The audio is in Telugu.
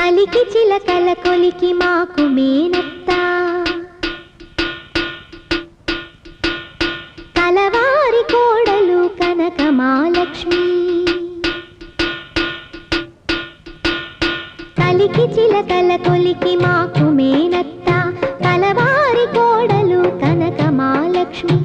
కలికి చిలకల కొలికి మాకు మేనత్త కలవారి కోడలు కనక మహాలక్ష్మి కలికి చిలకల కొలికి మాకు మేనత్త కలవారి కోడలు కనక మహాలక్ష్మి